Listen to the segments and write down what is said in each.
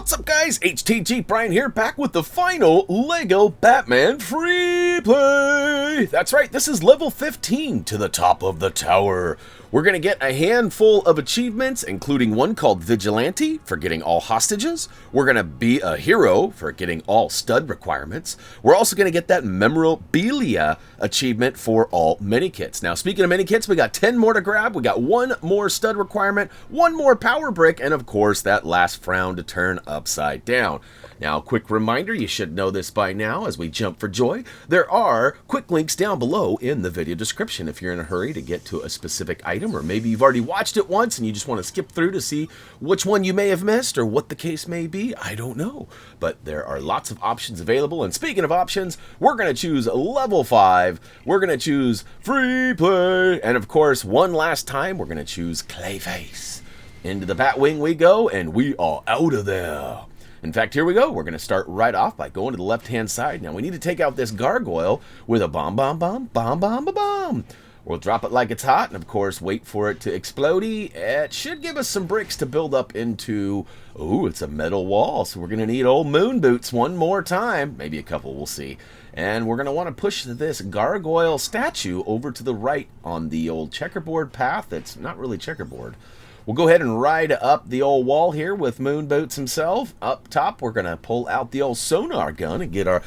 What's up, guys? HTG Brian here, back with the final Lego Batman free play. That's right, this is level 15 to the top of the tower. We're going to get a handful of achievements, including one called Vigilante for getting all hostages. We're going to be a hero for getting all stud requirements. We're also going to get that memorabilia achievement for all Minikits. Now, speaking of Minikits, we got 10 more to grab. We got one more stud requirement, one more power brick, and of course, that last frown to turn upside down. Now, quick reminder, you should know this by now as we jump for joy. There are quick links down below in the video description if you're in a hurry to get to a specific item, or maybe you've already watched it once and you just want to skip through to see which one you may have missed or what the case may be. I don't know. But there are lots of options available. And speaking of options, we're going to choose level 5. We're going to choose free play. And of course, one last time, we're going to choose Clayface. Into the Batwing we go, and we are out of there. In fact, here we go. We're going to start right off by going to the left-hand side. Now, we need to take out this gargoyle with a bomb, bomb, bomb, bomb, bomb, bomb, bomb. We'll drop it like it's hot, and of course, wait for it to explode. It should give us some bricks to build up into... Ooh, it's a metal wall, so we're going to need old moon boots one more time. Maybe a couple, we'll see. And we're going to want to push this gargoyle statue over to the right on the old checkerboard path. That's not really checkerboard. We'll go ahead and ride up the old wall here with Moon Boots himself. Up top, we're going to pull out the old sonar gun and get our...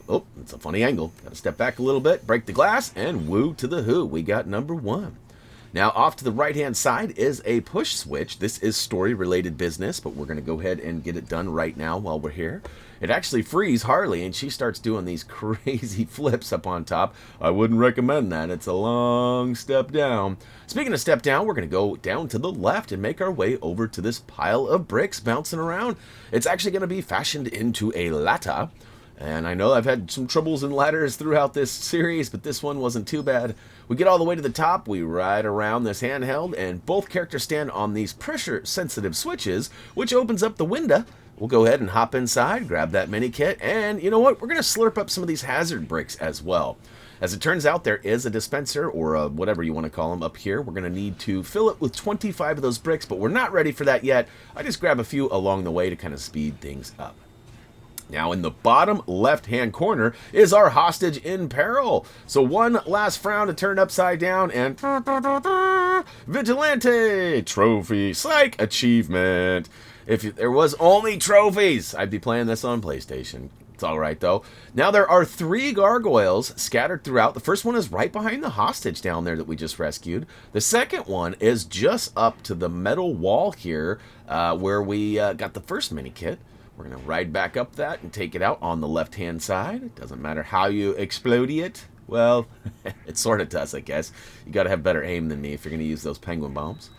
Oh, it's a funny angle. Got to step back a little bit, break the glass, and woo to the who. We got number 1. Now, off to the right-hand side is a push switch. This is story-related business, but we're going to go ahead and get it done right now while we're here. It actually frees Harley, and she starts doing these crazy flips up on top. I wouldn't recommend that. It's a long step down. Speaking of step down, we're going to go down to the left and make our way over to this pile of bricks bouncing around. It's actually going to be fashioned into a ladder. And I know I've had some troubles in ladders throughout this series, but this one wasn't too bad. We get all the way to the top, we ride around this handheld, and both characters stand on these pressure-sensitive switches, which opens up the window. We'll go ahead and hop inside, grab that mini kit, and you know what? We're going to slurp up some of these hazard bricks as well. As it turns out, there is a dispenser, or a whatever you want to call them, up here. We're going to need to fill it with 25 of those bricks, but we're not ready for that yet. I just grab a few along the way to kind of speed things up. Now, in the bottom left-hand corner is our hostage in peril. So one last frown to turn upside down, and Vigilante trophy, psych achievement. If there was only trophies, I'd be playing this on PlayStation. It's all right, though. Now, there are 3 gargoyles scattered throughout. The first one is right behind the hostage down there that we just rescued. The second one is just up to the metal wall here where we got the first mini kit. We're going to ride back up that and take it out on the left-hand side. It doesn't matter how you explode it. Well, it sort of does, I guess. You got to have better aim than me if you're going to use those penguin bombs.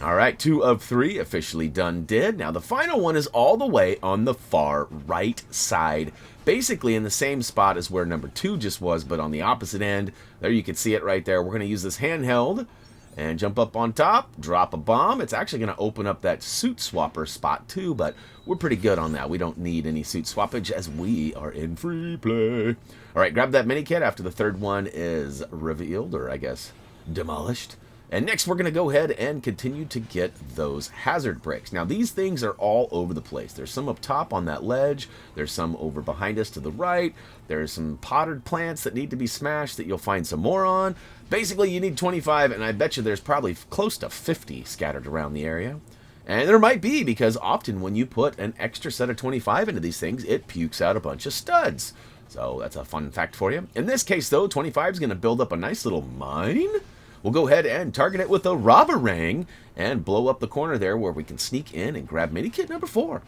All right, 2 of 3 officially done did. Now, the final one is all the way on the far right side. Basically in the same spot as where number 2 just was, but on the opposite end. There you can see it right there. We're going to use this handheld and jump up on top, drop a bomb. It's actually going to open up that suit swapper spot too, but we're pretty good on that. We don't need any suit swappage as we are in free play. All right, grab that mini kit after the third one is revealed, or I guess demolished. And next we're going to go ahead and continue to get those hazard bricks. Now these things are all over the place. There's some up top on that ledge. There's some over behind us to the right. There's some potted plants that need to be smashed that you'll find some more on. Basically you need 25, and I bet you there's probably close to 50 scattered around the area. And there might be, because often when you put an extra set of 25 into these things, it pukes out a bunch of studs. So that's a fun fact for you. In this case though, 25 is going to build up a nice little mine. We'll go ahead and target it with a robber ring and blow up the corner there where we can sneak in and grab mini kit number 4.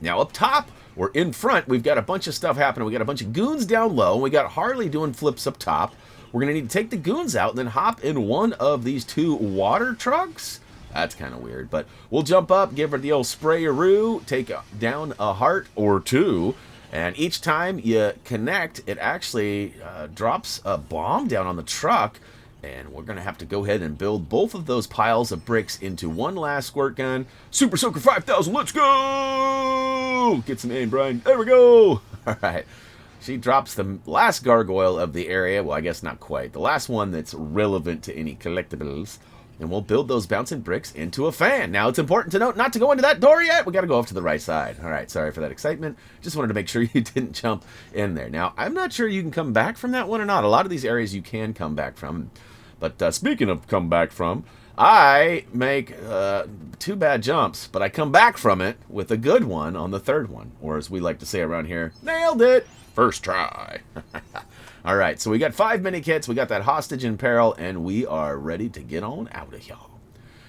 Now up top, or in front, we've got a bunch of stuff happening. We got a bunch of goons down low, and we got Harley doing flips up top. We're going to need to take the goons out and then hop in one of these 2 water trucks. That's kind of weird, but we'll jump up, give her the old sprayaroo, take down a heart or 2, and each time you connect, it actually drops a bomb down on the truck. And we're going to have to go ahead and build both of those piles of bricks into one last squirt gun. Super Soaker 5000, let's go! Get some aim, Brian. There we go! All right. She drops the last gargoyle of the area. Well, I guess not quite. The last one that's relevant to any collectibles. and we'll build those bouncing bricks into a fan. Now, it's important to note not to go into that door yet. We got to go off to the right side. All right, sorry for that excitement. Just wanted to make sure you didn't jump in there. Now, I'm not sure you can come back from that one or not. A lot of these areas you can come back from. But speaking of come back from, I make 2 bad jumps, but I come back from it with a good one on the 3rd one. Or as we like to say around here, nailed it! First try. All right, so we got 5 Minikits, we got that hostage in peril, and we are ready to get on out of here.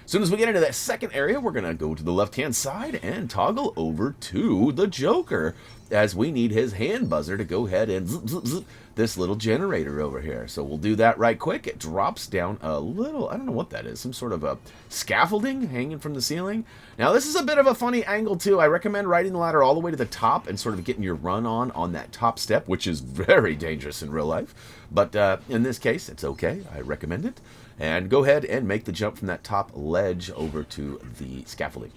As soon as we get into that second area, we're going to go to the left-hand side and toggle over to the Joker, as we need his hand buzzer to go ahead and zip, zip, zip this little generator over here. So we'll do that right quick. It drops down a little, I don't know what that is, some sort of a scaffolding hanging from the ceiling. Now, this is a bit of a funny angle, too. I recommend riding the ladder all the way to the top and sort of getting your run on that top step, which is very dangerous in real life. But in this case, it's okay. I recommend it. And go ahead and make the jump from that top ledge over to the scaffolding.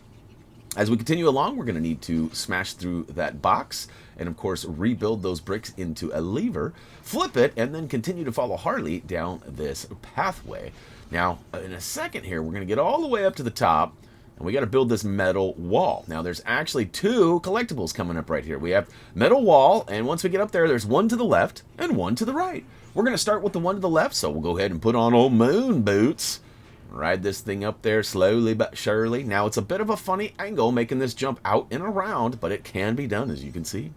As we continue along, we're going to need to smash through that box and, of course, rebuild those bricks into a lever, flip it, and then continue to follow Harley down this pathway. Now, in a second here, we're going to get all the way up to the top, and we got to build this metal wall. Now, there's actually 2 collectibles coming up right here. We have metal wall, and once we get up there, there's one to the left and one to the right. We're going to start with the one to the left, so we'll go ahead and put on old moon boots. Ride this thing up there slowly but surely. Now, it's a bit of a funny angle making this jump out and around, but it can be done, as you can see.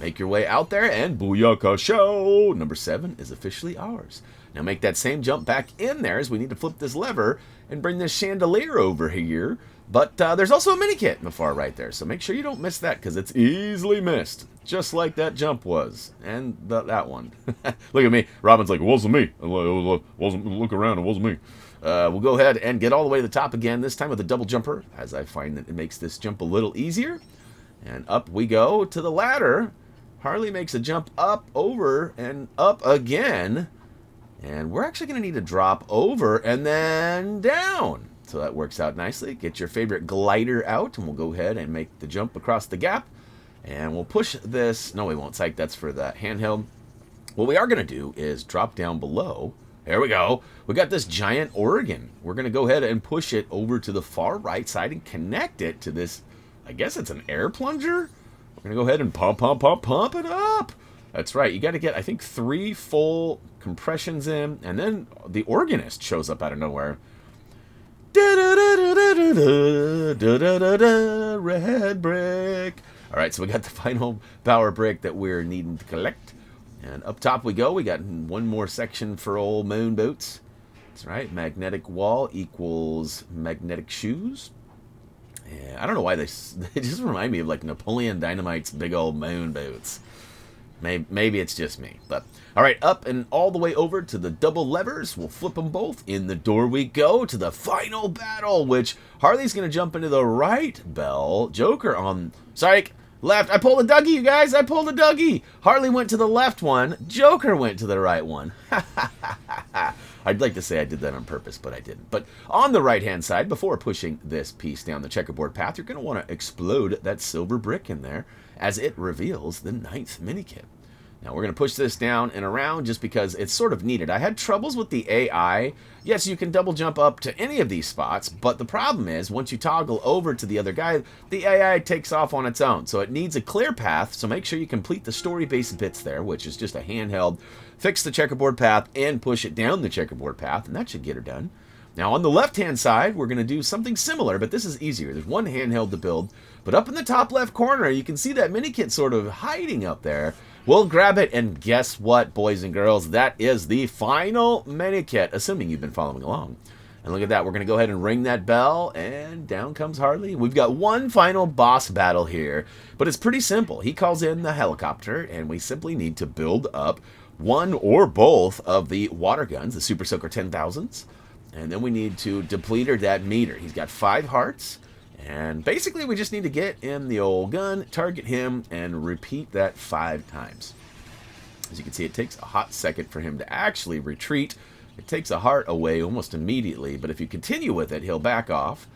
Make your way out there, and booyaka show! Number 7 is officially ours. Now, make that same jump back in there, as we need to flip this lever and bring this chandelier over here. But there's also a Minikit in the far right there, so make sure you don't miss that, because it's easily missed. Just like that jump was. And that one. Look at me. Robin's like, it wasn't me. Look around, it wasn't me. We'll go ahead and get all the way to the top again, this time with a double jumper, as I find that it makes this jump a little easier. And up we go to the ladder. Harley makes a jump up, over, and up again. And we're actually going to need to drop over and then down. So that works out nicely. Get your favorite glider out, and we'll go ahead and make the jump across the gap. And we'll push this. No, we won't. Psych, that's for the handheld. What we are going to do is drop down below. There we go. We got this giant organ. We're going to go ahead and push it over to the far right side and connect it to this, I guess it's an air plunger? We're going to go ahead and pump it up. That's right. You got to get, I think, 3 full compressions in, and then the organist shows up out of nowhere. Red brick. All right, so we got the final power brick that we're needing to collect. And up top we go. We got one more section for old moon boots. That's right. Magnetic wall equals magnetic shoes. Yeah, I don't know why they just remind me of like Napoleon Dynamite's big old moon boots. Maybe it's just me. But all right, up and all the way over to the double levers. We'll flip them both. In the door we go to the final battle, which Harley's going to jump into the right bell. Joker on... Psych! Left. I pulled a Dougie, you guys. I pulled a Dougie. Harley went to the left one. Joker went to the right one. I'd like to say I did that on purpose, but I didn't. But on the right-hand side, before pushing this piece down the checkerboard path, you're going to want to explode that silver brick in there as it reveals the 9th Minikit. Now, we're going to push this down and around just because it's sort of needed. I had troubles with the AI. Yes, you can double jump up to any of these spots, but the problem is once you toggle over to the other guy, the AI takes off on its own. So it needs a clear path, so make sure you complete the story-based bits there, which is just a handheld, fix the checkerboard path, and push it down the checkerboard path, and that should get her done. Now, on the left-hand side, we're going to do something similar, but this is easier. There's one handheld to build, but up in the top left corner, you can see that Minikit sort of hiding up there. We'll grab it, and guess what, boys and girls? That is the final Minikit, assuming you've been following along. And look at that. We're going to go ahead and ring that bell, and down comes Harley. We've got one final boss battle here, but it's pretty simple. He calls in the helicopter, and we simply need to build up one or both of the water guns, the Super Soaker 10,000s, and then we need to deplete that meter. He's got 5 hearts. And basically, we just need to get in the old gun, target him, and repeat that 5 times. As you can see, it takes a hot second for him to actually retreat. It takes a heart away almost immediately, but if you continue with it, he'll back off.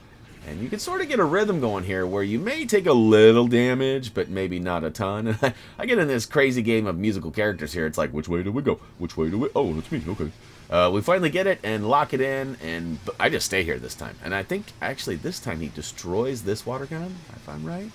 And you can sort of get a rhythm going here where you may take a little damage, but maybe not a ton. And I get in this crazy game of musical characters here. It's like, which way do we go? Which way do we... Oh, it's me. Okay. We finally get it and lock it in, and I just stay here this time. And I think, actually, this time he destroys this water gun, if I'm right.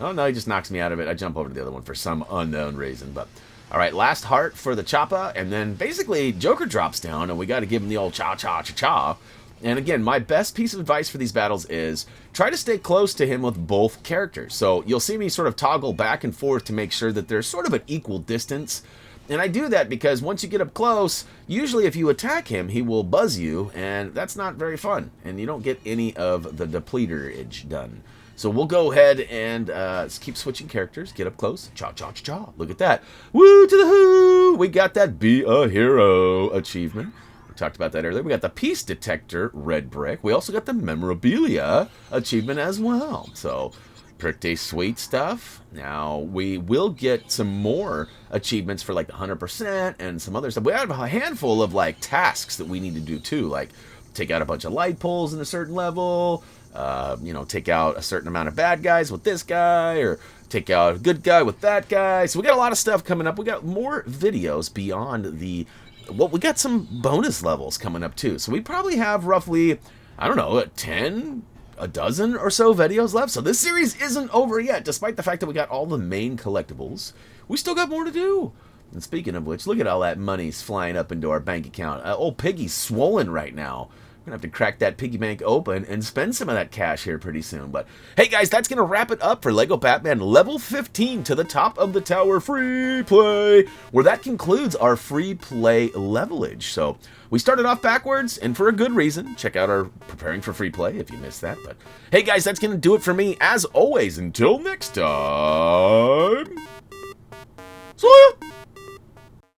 Oh, no, he just knocks me out of it. I jump over to the other one for some unknown reason. But, all right, last heart for the Choppa, and then basically Joker drops down, and we got to give him the old cha-cha-cha-cha. And again, my best piece of advice for these battles is try to stay close to him with both characters. So you'll see me sort of toggle back and forth to make sure that they're sort of at equal distance. And I do that because once you get up close, usually if you attack him, he will buzz you, and that's not very fun. And you don't get any of the depleterage done. So we'll go ahead and keep switching characters, get up close, cha-cha-cha-cha. Look at that. Woo to the who! We got that Be a Hero achievement. We talked about that earlier. We got the Peace Detector red brick. We also got the Memorabilia achievement as well. So pretty sweet stuff. Now, we will get some more achievements for like the 100% and some other stuff. We have a handful of like tasks that we need to do too, like take out a bunch of light poles in a certain level, you know, take out a certain amount of bad guys with this guy, or take out a good guy with that guy. So we got a lot of stuff coming up. We got more videos beyond the, well, we got some bonus levels coming up too. So we probably have roughly, I don't know, a dozen or so videos left. So this series isn't over yet, despite the fact that we got all the main collectibles. We still got more to do. And speaking of which, look at all that money's flying up into our bank account. Old Piggy's swollen right now. We're going to have to crack that piggy bank open and spend some of that cash here pretty soon. But hey guys, that's going to wrap it up for Lego Batman Level 15 to the top of the tower free play, where that concludes our free play levelage. So we started off backwards, and for a good reason. Check out our preparing for free play if you missed that. But hey guys, that's going to do it for me. As always, until next time, see ya!